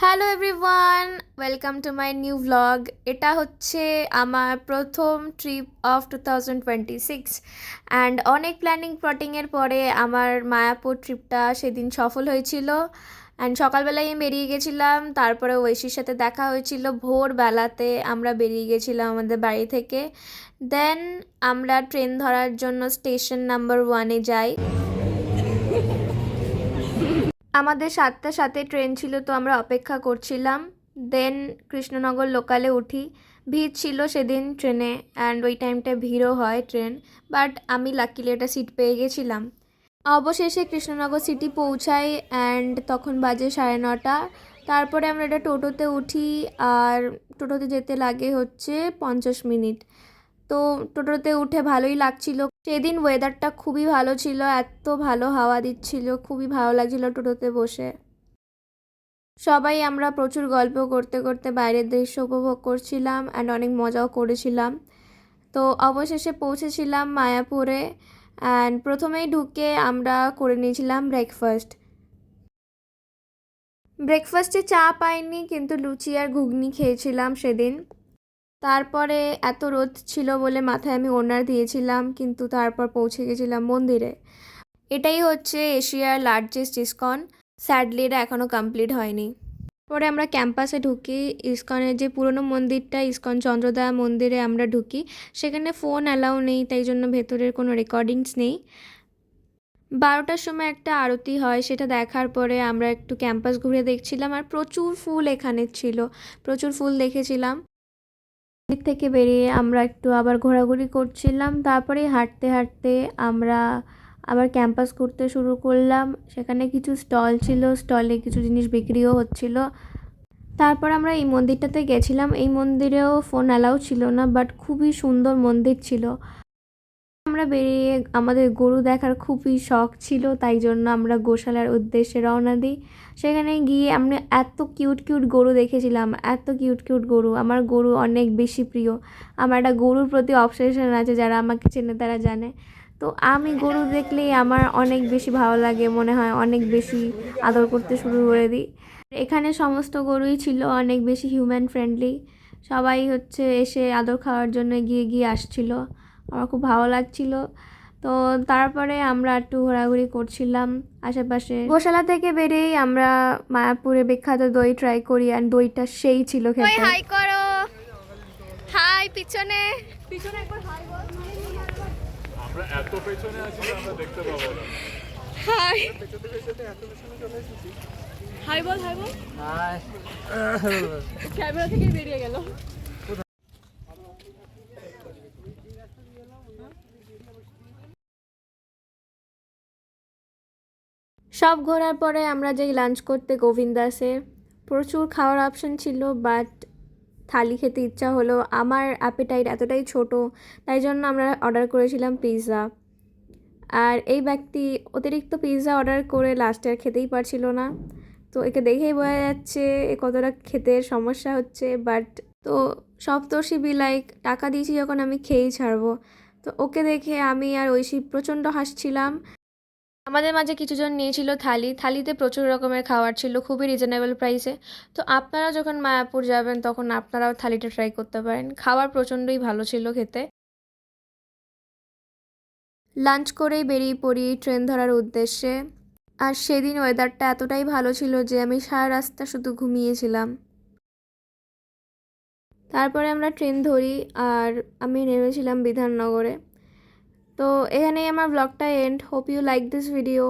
Hello everyone, welcome to my new vlog. এটা হচ্ছে আমার প্রথম ট্রিপ অফ 2026 অ্যান্ড অনেক প্ল্যানিং প্লটিংয়ের পরে আমার মায়াপুর ট্রিপটা সেদিন সফল হয়েছিল। অ্যান্ড সকালবেলায় আমি বেরিয়ে গেছিলাম, তারপরে ঐশীর সাথে দেখা হয়েছিল ভোরবেলাতে। আমরা বেরিয়ে গেছিলাম আমাদের বাড়ি থেকে। দেন আমরা ট্রেন ধরার জন্য স্টেশন নাম্বার 1-এ যাই। আমাদের 7টার সাথে ট্রেন ছিল, তো আমরা অপেক্ষা করছিলাম। দেন কৃষ্ণনগর লোকালে উঠি। ভিড় ছিল সেদিন ট্রেনে, অ্যান্ড ওই টাইমটায় ভিড়ও হয় ট্রেন, বাট আমি লাকিলি একটা সিট পেয়ে গেছিলাম। অবশেষে কৃষ্ণনগর সিটি পৌঁছাই, অ্যান্ড তখন বাজে 9:30। তারপরে আমরা একটা টোটোতে উঠি, আর টোটোতে যেতে লাগে হচ্ছে 50 মিনিট। তো টোটোতে উঠে ভালোই লাগছিল। সেদিন ওয়েদারটা খুবই ভালো ছিল, এত ভালো হাওয়া দিচ্ছিল, খুবই ভালো লাগছিল টোটোতে বসে। সবাই আমরা প্রচুর গল্প করতে করতে বাইরের দৃশ্য উপভোগ করছিলাম, অ্যান্ড অনেক মজাও করেছিলাম। তো অবশেষে পৌঁছেছিলাম মায়াপুরে, অ্যান্ড প্রথমেই ঢুকে আমরা করে নিয়েছিলাম ব্রেকফাস্ট। ব্রেকফাস্টে চা পাইনি, কিন্তু লুচি আর ঘুগনি খেয়েছিলাম সেদিন। তারপরে এত রোদ ছিল বলে মাথায় আমি ওড়না দিয়েছিলাম, কিন্তু তারপর পৌঁছে গেছিলাম মন্দিরে। এটাই হচ্ছে এশিয়ার লার্জেস্ট ইসকন। স্যাডলি এটা এখনও কমপ্লিট হয়নি। পরে আমরা ক্যাম্পাসে ঢুকি। ইসকনের যে পুরনো মন্দিরটা, ইসকন চন্দ্রদয়া মন্দিরে আমরা ঢুকি। সেখানে ফোন অ্যালাউ নেই, তাই জন্য ভেতরের কোনো রেকর্ডিংস নেই। 12টার সময় একটা আরতি হয়, সেটা দেখার পরে আমরা একটু ক্যাম্পাস ঘুরে দেখছিলাম, আর প্রচুর ফুল এখানে ছিল, প্রচুর ফুল দেখেছিলাম। দিক থেকে বেরিয়ে আমরা একটু আবার ঘোরাঘুরি করছিলাম, তারপরে হাঁটতে হাঁটতে আমরা আবার ক্যাম্পাস ঘুরতে শুরু করলাম। সেখানে কিছু স্টল ছিল, স্টলে কিছু জিনিস বিক্রিও হচ্ছিল। তারপর আমরা এই মন্দিরটাতে গেছিলাম। এই মন্দিরেও ফোন অ্যালাউ ছিল না, বাট খুবই সুন্দর মন্দির ছিল। আমরা বেরিয়ে আমাদের গরু দেখার খুবই শখ ছিল, তাই জন্য আমরা গোশালার উদ্দেশ্যে রওনা দিই। সেখানে গিয়ে আমরা এত কিউট কিউট গরু দেখেছিলাম, এত কিউট কিউট গরু। আমার গরু অনেক বেশি প্রিয়। আমার একটা গরুর প্রতি অবসেশন আছে, যারা আমাকে চেনে তারা জানে। তো আমি গরু দেখলেই আমার অনেক বেশি ভালো লাগে, মনে হয় অনেক বেশি আদর করতে শুরু করে দিই। এখানে সমস্ত গরুই ছিল অনেক বেশি হিউম্যান ফ্রেন্ডলি। সবাই হচ্ছে এসে আদর খাওয়ার জন্য এগিয়ে গিয়ে আসছিল। আমার খুব ভালো লাগছিল। তো তারপরে আমরা একটু ঘোরাঘুরি করছিলাম আশেপাশে। গোশালা থেকে বেরিয়েই আমরা মায়াপুরে বিখ্যাত দই ট্রাই করি, আর দইটা সেই ছিল খেতে। হাই করো, হাই পিছনে পিছনে একবার হাই বল। আমরা এত পেছনে আছি যে আমরা দেখতে পাবো না। হাই পেছনে পেছনে এত পেছনে চলে এসেছি। হাই বল, হাই বল, হাই। ক্যামেরা থেকে বেরিয়ে গেল। সব ঘোরার পরে আমরা যাই লাঞ্চ করতে গোবিন্দাসে। প্রচুর খাওয়ার অপশন ছিল, বাট থালি খেতে ইচ্ছা হলো। আমার অ্যাপেটাইট এতটাই ছোট, তাই জন্য আমরা অর্ডার করেছিলাম পিৎজা। আর এই ব্যক্তি অতিরিক্ত পিৎজা অর্ডার করে লাস্টে আর খেতেই পারছিল না। তো একে দেখেই বোঝা যাচ্ছে এ কতটা খেতে সমস্যা হচ্ছে, বাট তো সপ্তর্ষি বি লাইক, টাকা দিয়েছি যখন আমি খেয়েই ছাড়বো। তো ওকে দেখে আমি আর ঐশী প্রচণ্ড হাসছিলাম। আমাদের মাঝে কিছুজন নিয়েছিল থালি। থালিতে প্রচুর রকমের খাবার ছিল, খুবই রিজনেবল প্রাইসে। তো আপনারা যখন মায়াপুর যাবেন তখন আপনারাও থালিটা ট্রাই করতে পারেন। খাবার প্রচণ্ডই ভালো ছিল খেতে। লাঞ্চ করেই বেরিয়ে পড়ি ট্রেন ধরার উদ্দেশ্যে। আর সেদিন ওয়েদারটা এতটাই ভালো ছিল যে আমি সারা রাস্তা শুধু ঘুমিয়েছিলাম। তারপরে আমরা ট্রেন ধরি, আর আমি নেমেছিলাম বিধাননগরে। তো এখানেই আমার ব্লগটা end. Hope you like this video.